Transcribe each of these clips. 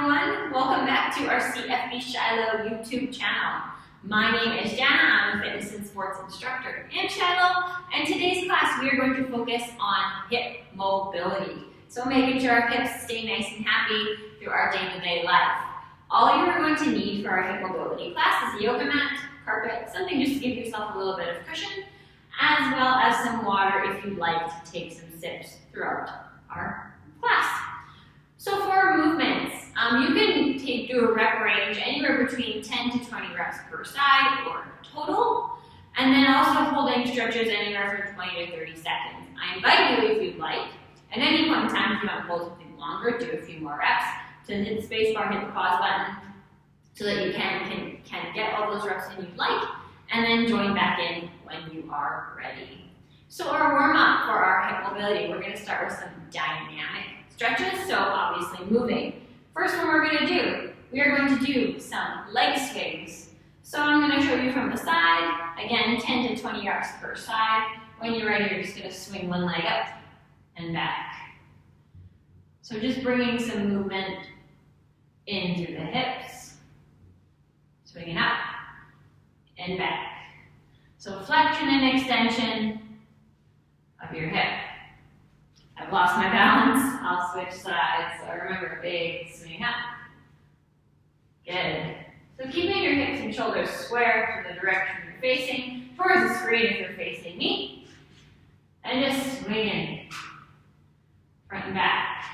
everyone. Welcome back to our FSI Janna YouTube channel. My name is Janna. I'm a fitness and sports instructor and channel. And today's class, we are going to focus on hip mobility. So making sure our hips stay nice and happy through our day-to-day life. All you are going to need for our hip mobility class is a yoga mat, carpet, something just to give yourself a little bit of cushion, as well as some water if you'd like to take some sips throughout our class. So for our movements, you can do a rep range anywhere between 10 to 20 reps per side or total, and then also holding stretches anywhere from 20 to 30 seconds. I invite you, if you'd like, at any point in time, if you want to hold something longer, do a few more reps, to hit the space bar, hit the pause button, so that you can get all those reps in you'd like, and then join back in when you are ready. So our warm-up for our hip mobility, we're going to start with some dynamic stretches, so obviously moving. First one we're going to do, we are going to do some leg swings. So I'm going to show you from the side, again 10 to 20 reps per side. When you're ready, you're just going to swing one leg up and back. So just bringing some movement in through the hips, swinging up and back. So flexion and extension of your hip. I've lost my balance, I'll switch sides. So remember, big swing up. Good. So keeping your hips and shoulders square to the direction you're facing, towards the screen if you're facing me. And just swing in, front and back.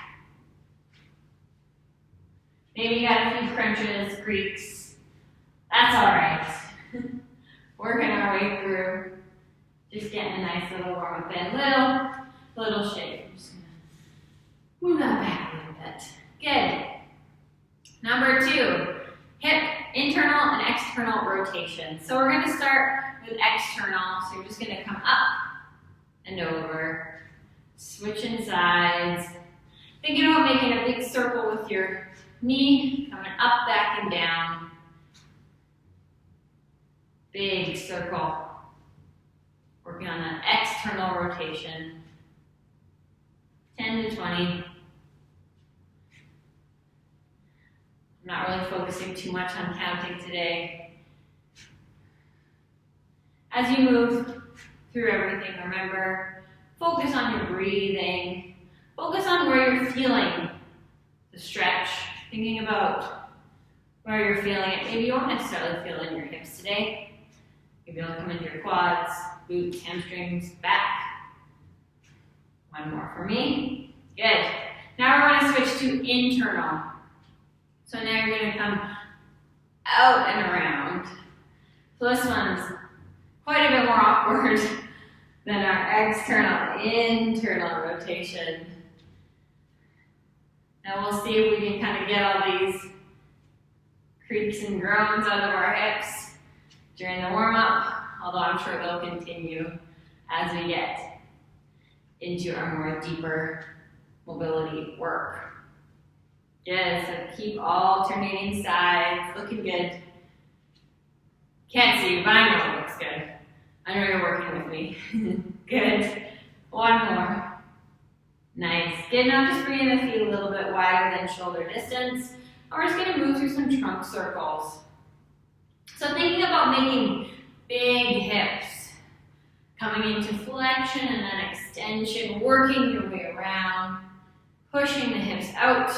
Maybe you got a few crunches, creaks. That's all right. Working our way through. Just getting a nice little warm up in. Little shake. I'm just gonna move that back a little bit. Good. Number 2, hip internal and external rotation. So we're gonna start with external. So you're just gonna come up and over, switching sides. Thinking about making a big circle with your knee, coming up, back, and down. Big circle. Working on that external rotation. 10 to 20. I'm not really focusing too much on counting today. As you move through everything, remember, focus on your breathing. Focus on where you're feeling the stretch. Thinking about where you're feeling it. Maybe you won't necessarily feel it in your hips today. Maybe it'll come into your quads, glutes, hamstrings, back. One more for me. Good. Now we're going to switch to internal. So now you're going to come out and around. So this one's quite a bit more awkward than our internal rotation. Now we'll see if we can kind of get all these creaks and groans out of our hips during the warm-up, although I'm sure they'll continue as we get into our more deeper mobility work. Good, so keep alternating sides, looking good. Can't see you, but I know it looks good. I know you're working with me. Good, one more. Nice, good, now just bringing the feet a little bit wider than shoulder distance. And we're just gonna move through some trunk circles. So thinking about making big hips, coming into flexion and then extension, working your way around, pushing the hips out,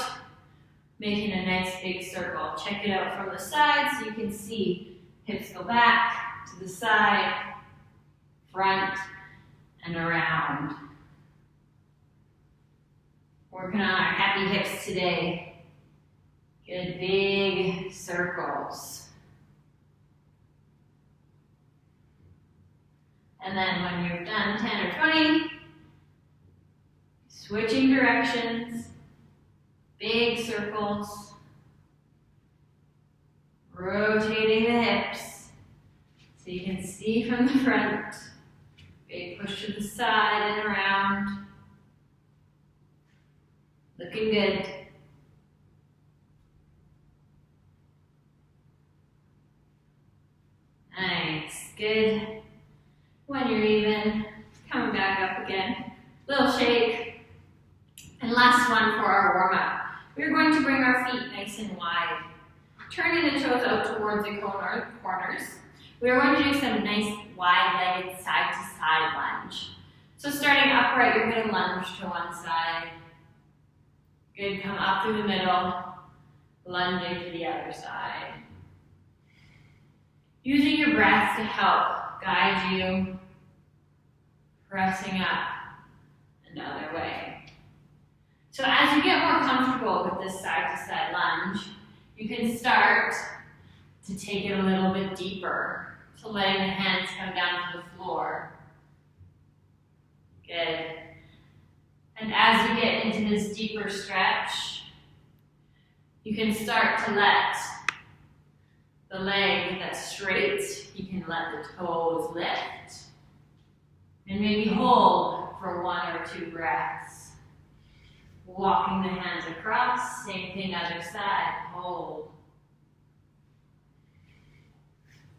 making a nice big circle. Check it out from the side so you can see hips go back to the side, front, and around. Working on our happy hips today. Good big circles. And then when you're done 10 or 20, switching directions, big circles, rotating the hips so you can see from the front, big push to the side and around, looking good. Nice, good. When you're even, coming back up again, little shake. And last one for our warm-up. we're going to bring our feet nice and wide, turning the toes out towards the corners. We're going to do some nice wide-legged side-to-side lunge. So starting upright, you're going to lunge to one side. Good, come up through the middle, lunging to the other side. Using your breath to help guide you, pressing up another way. So as you get more comfortable with this side-to-side lunge, you can start to take it a little bit deeper. So letting the hands come down to the floor. Good. And as you get into this deeper stretch, you can start to let the leg that's straight, you can let the toes lift. And maybe hold for 1 or 2 breaths. Walking the hands across, same thing other side, hold.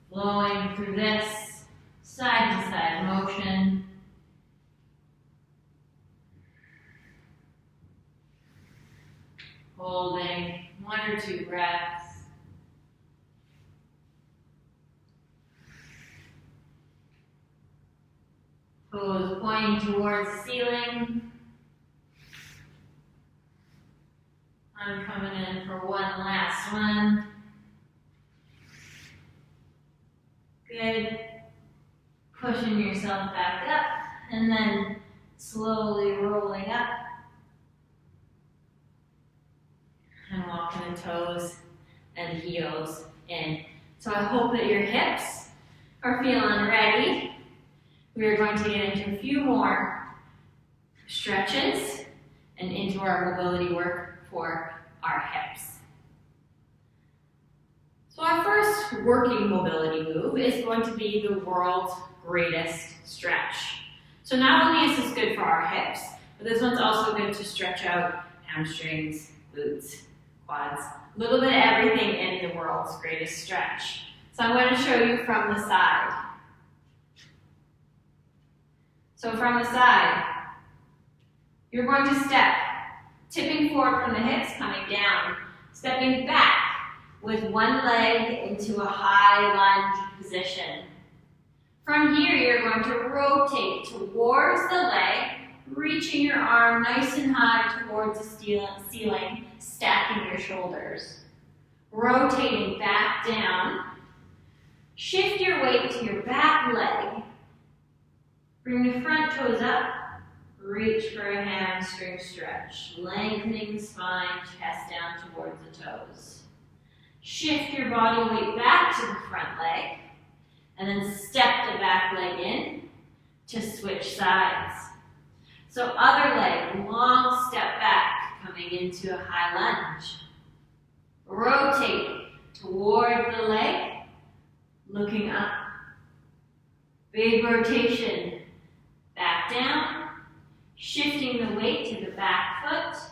Flowing through this side-to-side motion. Holding 1 or 2 breaths. Toes pointing towards the ceiling. I'm coming in for one last one. Good. Pushing yourself back up and then slowly rolling up. And walking the toes and heels in. So I hope that your hips are feeling ready. We are going to get into a few more stretches and into our mobility work for our hips. So our first working mobility move is going to be the world's greatest stretch. So not only is this good for our hips, but this one's also good to stretch out hamstrings, glutes, quads, a little bit of everything in the world's greatest stretch. So I'm going to show you from the side. So from the side, you're going to step, tipping forward from the hips, coming down, stepping back with one leg into a high lunge position. From here, you're going to rotate towards the leg, reaching your arm nice and high towards the ceiling, stacking your shoulders. Rotating back down, shift your weight to your back leg. Bring the front toes up, reach for a hamstring stretch, lengthening the spine, chest down towards the toes. Shift your body weight back to the front leg, and then step the back leg in to switch sides. So other leg, long step back, coming into a high lunge. Rotate toward the leg, looking up. Big rotation. Back down, shifting the weight to the back foot,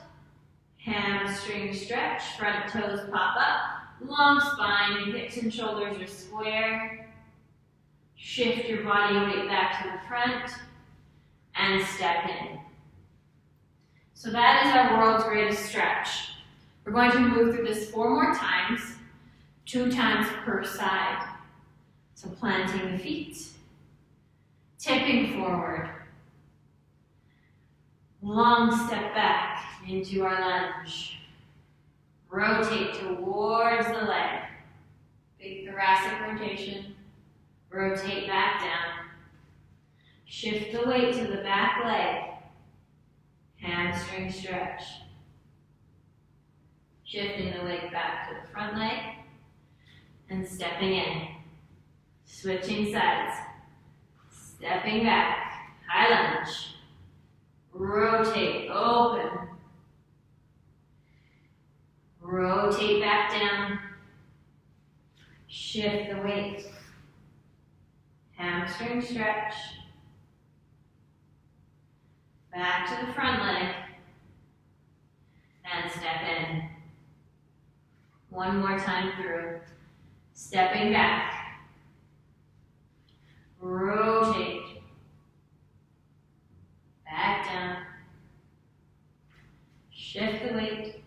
hamstring stretch, front toes pop up, long spine, your hips and shoulders are square. Shift your body weight back to the front and step in. So that is our world's greatest stretch. We're going to move through this 4 more times, 2 times per side. So planting the feet, tipping forward, long step back into our lunge. Rotate towards the leg. Big thoracic rotation. Rotate back down. Shift the weight to the back leg. Hamstring stretch. Shifting the weight back to the front leg. And stepping in. Switching sides. Stepping back. High lunge. Rotate, open. Rotate back down. Shift the weight. Hamstring stretch. Back to the front leg. And step in. One more time through. Stepping back. Rotate. Back down. Shift the weight.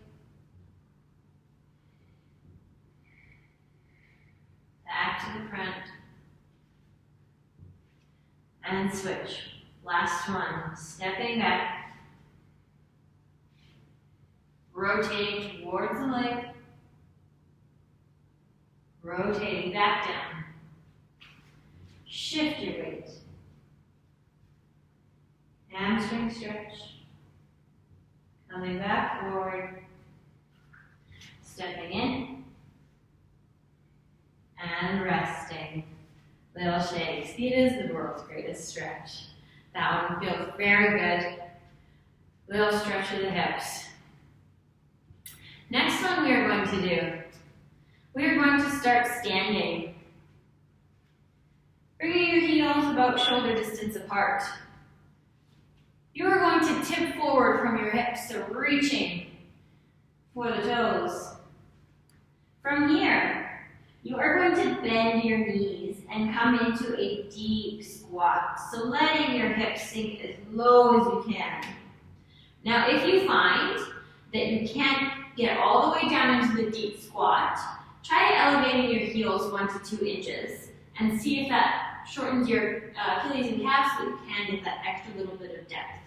And switch. Last one. Stepping back. Rotating towards the leg. Rotating back down. Shift your weight. Hamstring stretch. Coming back forward. Stepping in. And resting. Little shakes. It is the world's greatest stretch. That one feels very good. Little stretch of the hips. Next one we are going to do, we are going to start standing. Bringing your heels about shoulder distance apart. You are going to tip forward from your hips, so reaching for the toes. From here, you are going to bend your knees and come into a deep squat. So letting your hips sink as low as you can. Now, if you find that you can't get all the way down into the deep squat, try elevating your heels 1 to 2 inches and see if that shortens your Achilles and calves so you can get that extra little bit of depth.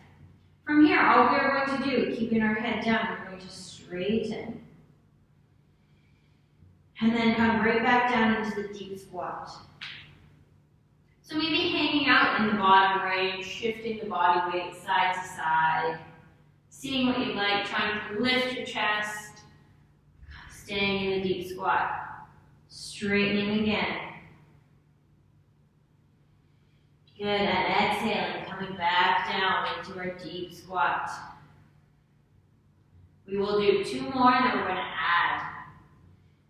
From here, all we are going to do, keeping our head down, we're going to straighten. And then come right back down into the deep squat. So maybe hanging out in the bottom range, shifting the body weight side to side, seeing what you like, trying to lift your chest, staying in the deep squat, straightening again. Good, and exhaling, coming back down into our deep squat. We will do 2 more, and then we're going to add.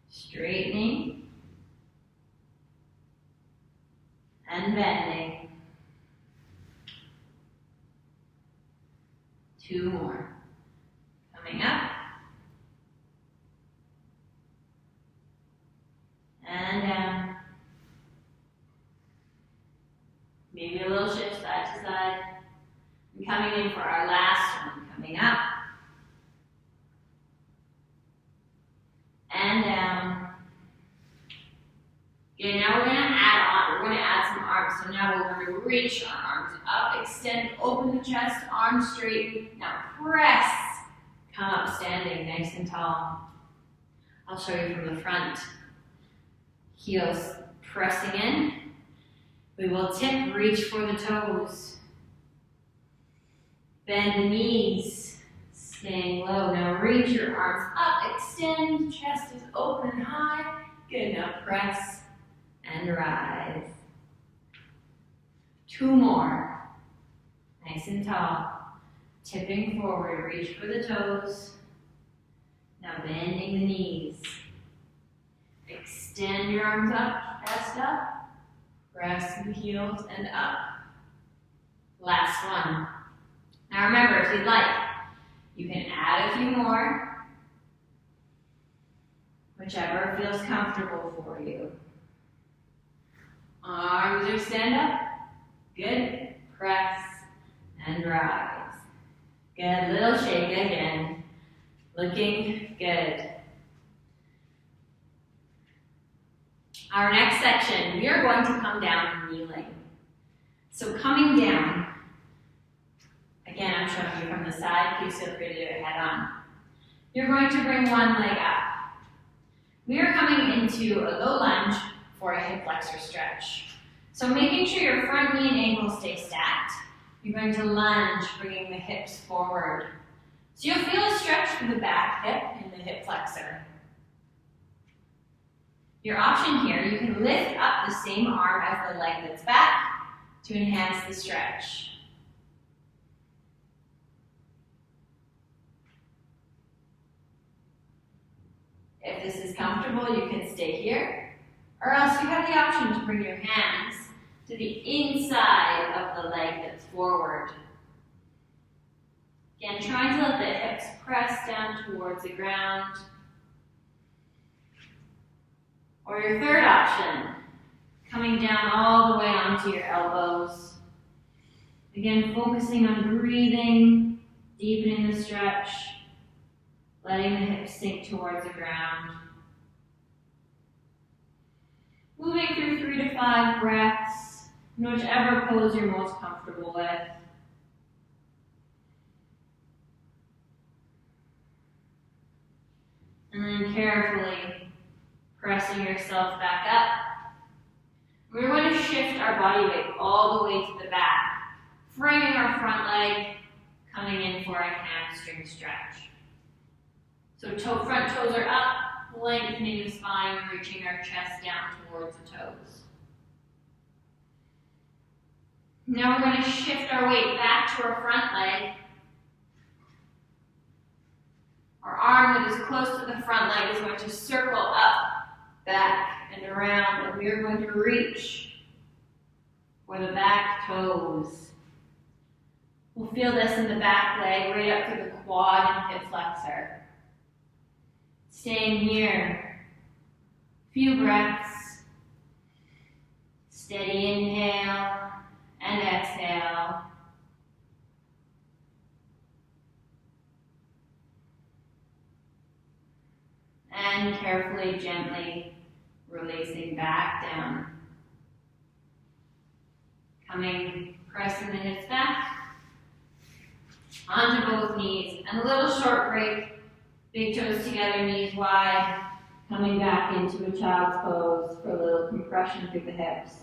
Straightening and bending. 2 more. Coming up. And down. Maybe a little shift side to side. And coming in for our last one. Coming up. And down. Okay, now we're going to add on. We're going to add some arms. So now we're going to reach our arms up, extend, open the chest, arms straight. Now press. Come up standing, nice and tall. I'll show you from the front. Heels pressing in. We will tip, reach for the toes. Bend the knees. Staying low. Now reach your arms up, extend, chest is open and high. Good, now press and rise. 2 more. Nice and tall. Tipping forward, reach for the toes. Now bending the knees. Extend your arms up, chest up. Press the heels and up. Last one. Now remember, if you'd like, you can add a few more, whichever feels comfortable for you. Arms are stand up. Good. Press and rise. Good. Little shake again. Looking good. Our next section, we are going to come down kneeling. So coming down, again, I'm showing you from the side. Please feel free to do it head on. You're going to bring one leg up. We are coming into a low lunge for a hip flexor stretch. So making sure your front knee and ankle stay stacked, you're going to lunge, bringing the hips forward. So you'll feel a stretch through the back hip and the hip flexor. Your option here, you can lift up the same arm as the leg that's back to enhance the stretch. If this is comfortable, you can stay here, or else you have the option to bring your hands to the inside of the leg that's forward. Again, trying to let the hips press down towards the ground. Or your third option, coming down all the way onto your elbows. Again, focusing on breathing, deepening the stretch, letting the hips sink towards the ground. Moving through 3 to 5 breaths, in whichever pose you're most comfortable with. And then carefully pressing yourself back up. We're going to shift our body weight all the way to the back, framing our front leg, coming in for a hamstring stretch. So front toes are up, lengthening the spine, reaching our chest down towards the toes. Now we're going to shift our weight back to our front leg. Our arm that is close to the front leg is going to circle up, back, and around, and we are going to reach for the back toes. We'll feel this in the back leg, right up to the quad and hip flexor. Staying here, few breaths, steady inhale and exhale. And carefully, gently releasing back down. Pressing the hips back onto both knees, and a little short break. Big toes together, knees wide, coming back into a child's pose for a little compression through the hips.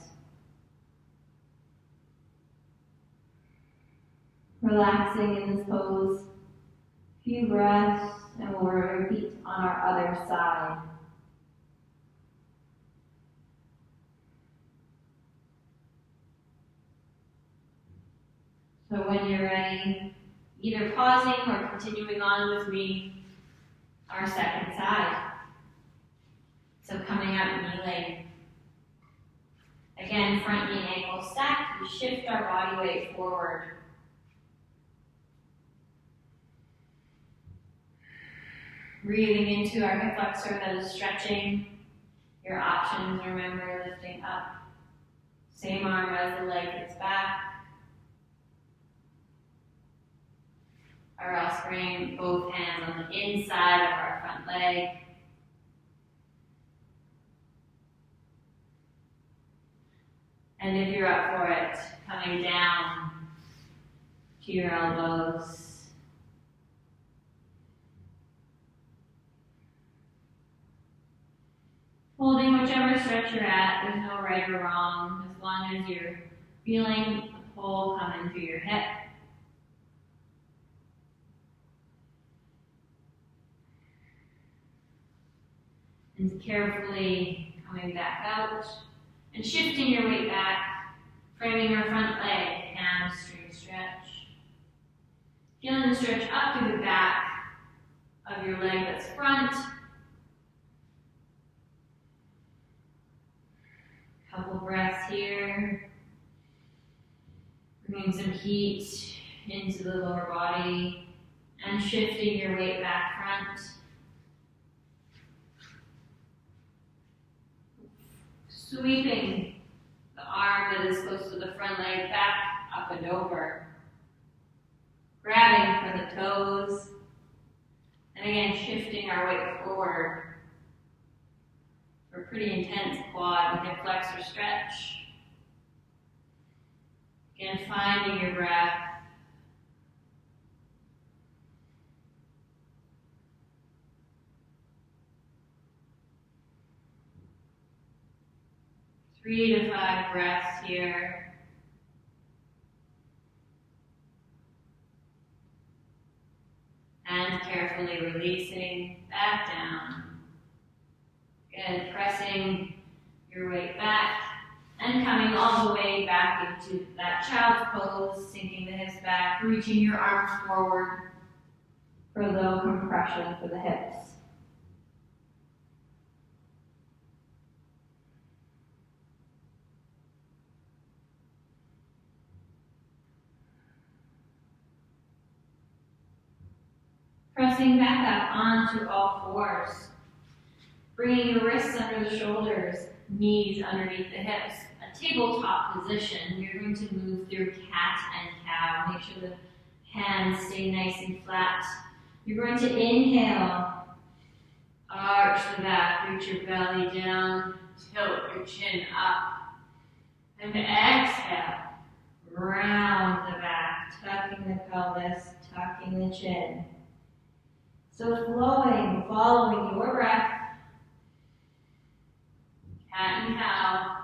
Relaxing in this pose, few breaths, and we'll repeat on our other side. So when you're ready, either pausing or continuing on with me, our second side. So coming up, kneeling. Again, front knee and ankle stacked. We shift our body weight forward. Breathing into our hip flexor that is stretching. Your options, remember, lifting up. Same arm as the leg hits back. Or else bring both hands on the inside of our front leg. And if you're up for it, coming down to your elbows. Holding whichever stretch you're at, there's no right or wrong, as long as you're feeling the pull coming through your hip. And carefully coming back out and shifting your weight back, framing your front leg, hamstring stretch. Feeling the stretch up through the back of your leg that's front. Couple breaths here. Bringing some heat into the lower body and shifting your weight back front. Sweeping the arm that is close to the front leg back, up and over. Grabbing for the toes. And again, shifting our weight forward. For a pretty intense quad and hip flexor stretch. Again, finding your breath. Three to 5 breaths here. And carefully releasing back down. Again, pressing your weight back and coming all the way back into that child's pose, sinking the hips back, reaching your arms forward for a little compression for the hips. Pressing back up onto all fours. Bringing your wrists under the shoulders, knees underneath the hips. A tabletop position. You're going to move through cat and cow. Make sure the hands stay nice and flat. You're going to inhale. Arch the back, reach your belly down, tilt your chin up. And exhale, round the back, tucking the pelvis, tucking the chin. So flowing, following your breath. Cat and cow.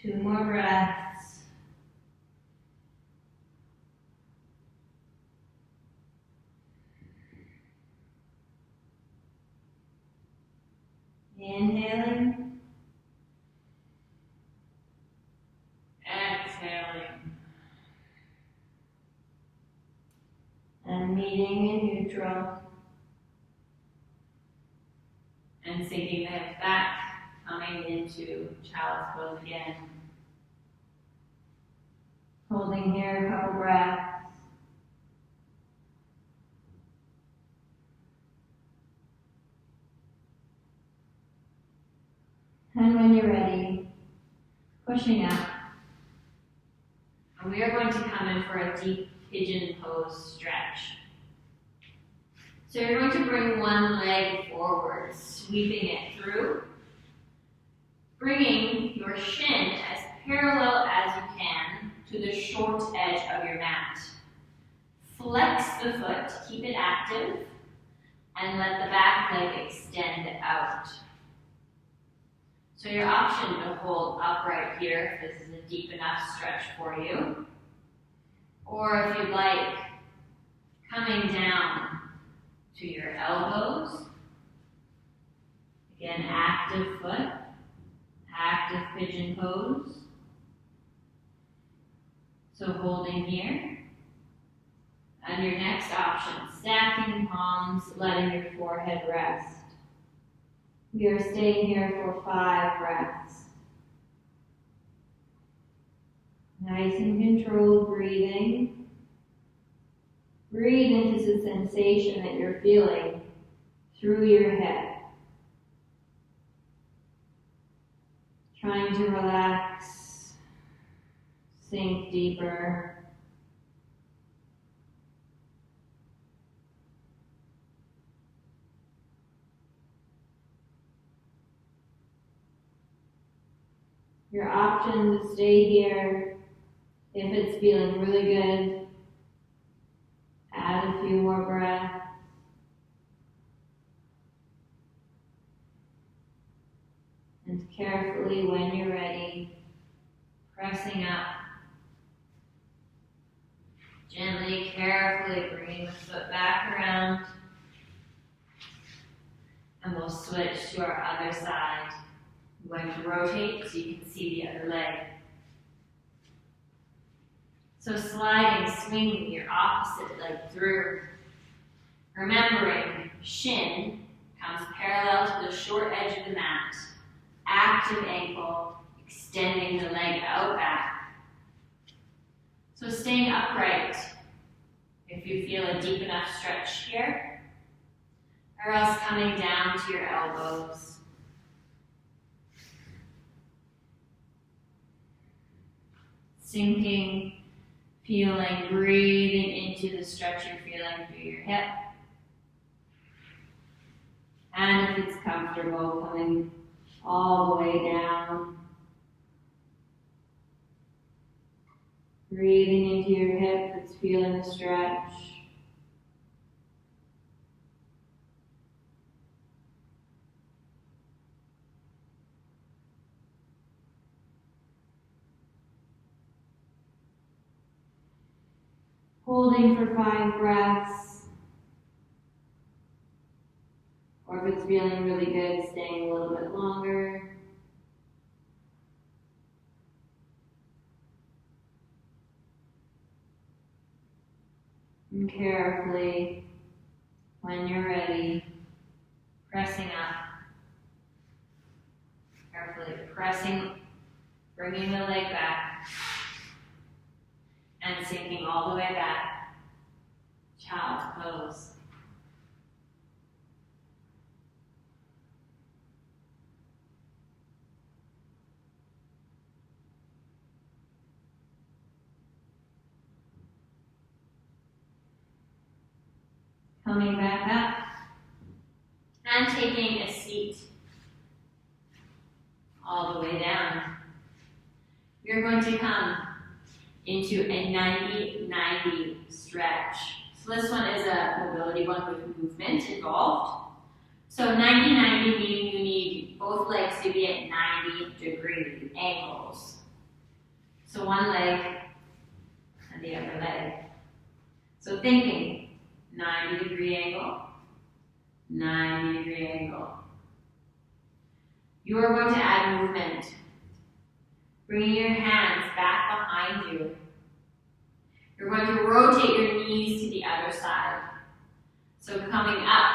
Two more breaths. Inhaling. Exhaling. And meeting in neutral. And sinking the hips back, coming into child's pose again. Holding here a couple breaths. And when you're ready, pushing up. And we are going to come in for a deep pigeon pose stretch. So you're going to bring one leg forward, sweeping it through, bringing your shin as parallel as you can to the short edge of your mat. Flex the foot, keep it active, and let the back leg extend out. So your option to hold upright here, if this is a deep enough stretch for you. Or if you'd like, coming down to your elbows. Again, active foot, active pigeon pose. So holding here. And your next option, stacking palms, letting your forehead rest. We are staying here for 5 breaths. Nice and controlled breathing. Breathe into the sensation that you're feeling through your head. Trying to relax, sink deeper. Your option to stay here, if it's feeling really good, add a few more breaths. And carefully, when you're ready, pressing up. Gently, carefully bringing the foot back around. And we'll switch to our other side. We're going to rotate so you can see the other leg. So sliding, swinging your opposite leg through. Remembering, shin comes parallel to the short edge of the mat. Active ankle, extending the leg out back. So staying upright, if you feel a deep enough stretch here, or else coming down to your elbows. Sinking, feeling, breathing into the stretch you're feeling through your hip. And if it's comfortable, coming all the way down. Breathing into your hip, it's feeling the stretch. Holding for 5 breaths. Or if it's feeling really good, staying a little bit longer. And carefully, when you're ready, pressing up. Carefully pressing, bringing the leg back. And sinking all the way back. Child's pose. Coming back up and taking a seat all the way down. We're going to come into a 90-90 stretch. So this one is a mobility one with movement involved. So 90-90 meaning you need both legs to be at 90-degree angles. So one leg and the other leg. So thinking 90-degree angle, 90-degree angle. You are going to add movement. Bringing your hands back behind you. You're going to rotate your knees to the other side. So coming up,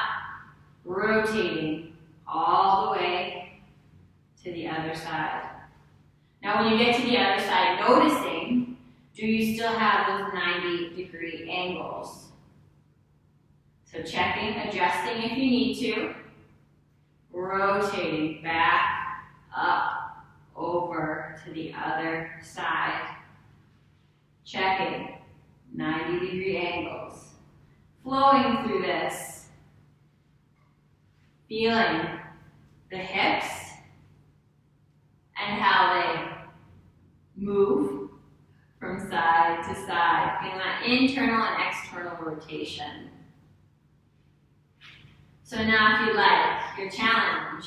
rotating all the way to the other side. Now when you get to the other side, noticing, do you still have those 90-degree angles? So checking, adjusting if you need to. Rotating back, up, over to the other side. Checking, 90-degree angles. Flowing through this. Feeling the hips and how they move from side to side. Feeling that internal and external rotation. So now if you like, your challenge,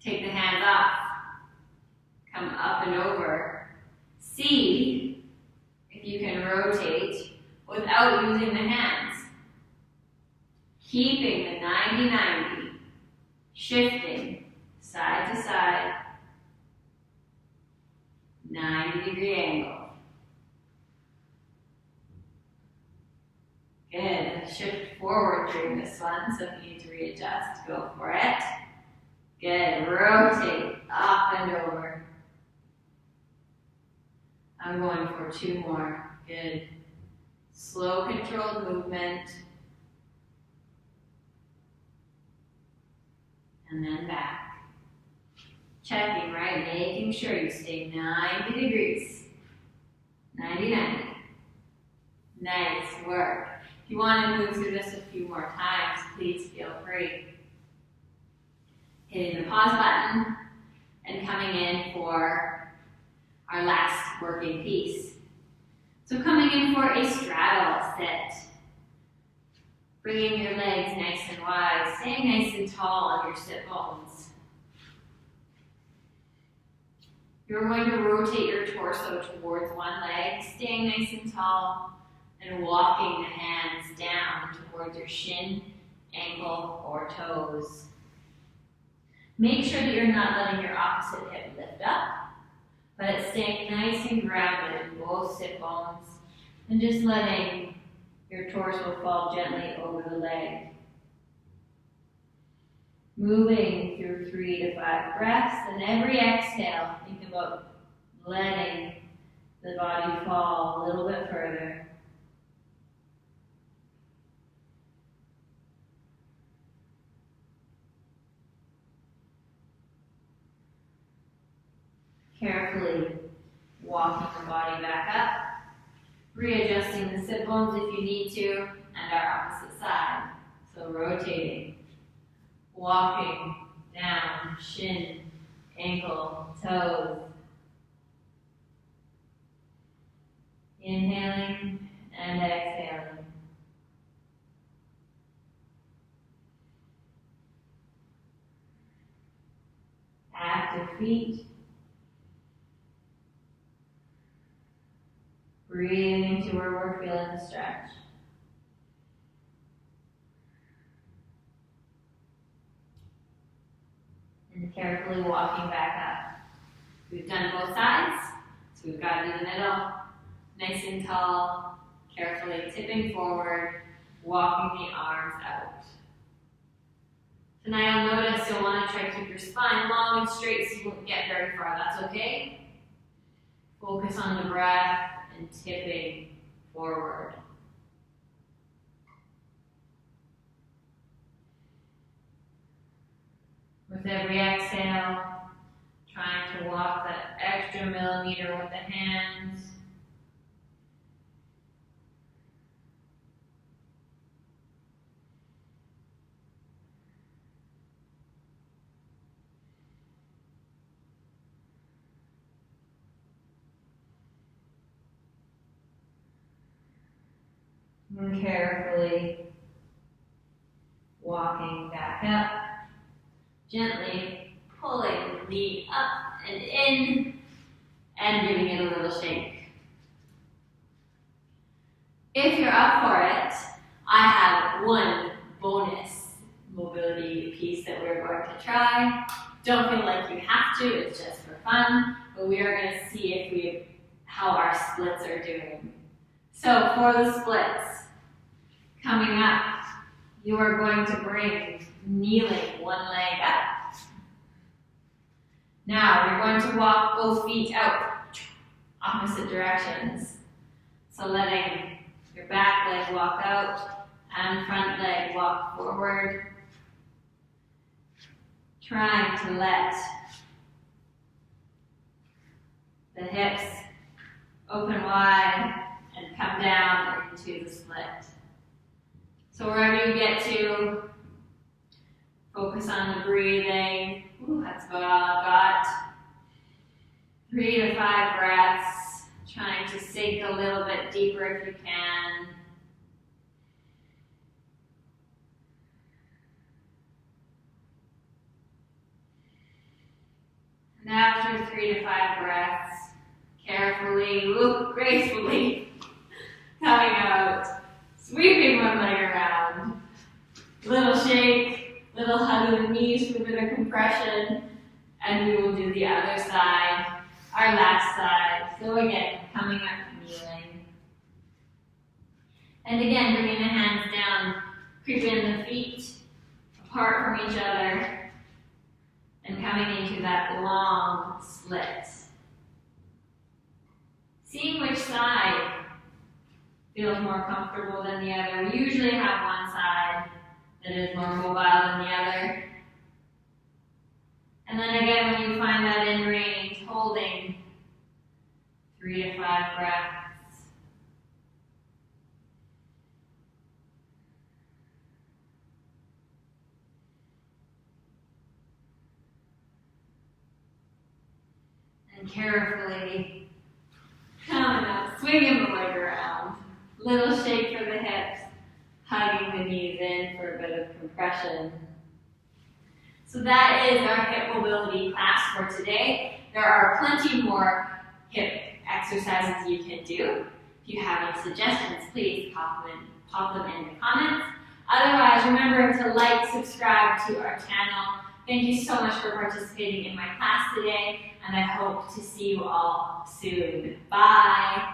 take the hands off, come up and over. See if you can rotate without using the hands. Keeping the 90-90, shifting side to side, 90-degree angle. Good. Shift forward during this one, so if you need to readjust, go for it. Good. Rotate up and over. I'm going for 2 more. Good. Slow, controlled movement. And then back. Checking, right? Making sure you stay 90 degrees. 90-90. Nice work. If you want to move through this a few more times, please feel free. Hitting the pause button and coming in for our last working piece. So coming in for a straddle sit. Bringing your legs nice and wide, staying nice and tall on your sit bones. You're going to rotate your torso towards one leg, staying nice and tall, and walking the hands down towards your shin, ankle, or toes. Make sure that you're not letting your opposite hip lift up, but it's staying nice and grounded in both sit bones, and just letting your torso fall gently over the leg. Moving through 3 to 5 breaths, and every exhale, think about letting the body fall a little bit further. Carefully walking the body back up, readjusting the sit bones if you need to, and our opposite side. So rotating, walking down, shin, ankle, toes. Inhaling and exhaling. Active feet. Breathing into where we're feeling the stretch. And carefully walking back up. We've done both sides, so we've got to do the middle. Nice and tall, carefully tipping forward, walking the arms out. So now you'll notice you'll want to try to keep your spine long and straight so you won't get very far. That's okay. Focus on the breath and tipping forward. With every exhale, trying to walk that extra millimeter with the hands. And carefully walking back up, gently pulling the knee up and in, and giving it a little shake. If you're up for it, I have one bonus mobility piece that we're going to try. Don't feel like you have to, it's just for fun, but we are going to see how our splits are doing. So for the splits, coming up, you are going to bring kneeling one leg up. Now you're going to walk both feet out, opposite directions. So letting your back leg walk out and front leg walk forward. Trying to let the hips open wide and come down into the split. So wherever you get to, focus on the breathing. Ooh, that's about all I've got. 3 to 5 breaths, trying to sink a little bit deeper if you can. And after 3 to 5 breaths, carefully, gracefully coming out, sweeping one leg around. Little shake, little hug of the knees for a bit of compression, and we will do the other side, our last side. So again, coming up, kneeling. And again, bringing the hands down, creeping the feet apart from each other, and coming into that long split. Seeing which side feels more comfortable than the other. We usually have one side that is more mobile than the other. And then again, when you find that in range, holding 3 to 5 breaths. And carefully coming up, swinging the leg around. Little shake for the hips, hugging the knees in for a bit of compression. So that is our hip mobility class for today. There are plenty more hip exercises you can do. If you have any suggestions, please pop them in the comments. Otherwise, remember to like, subscribe to our channel. Thank you so much for participating in my class today, and I hope to see you all soon. Bye!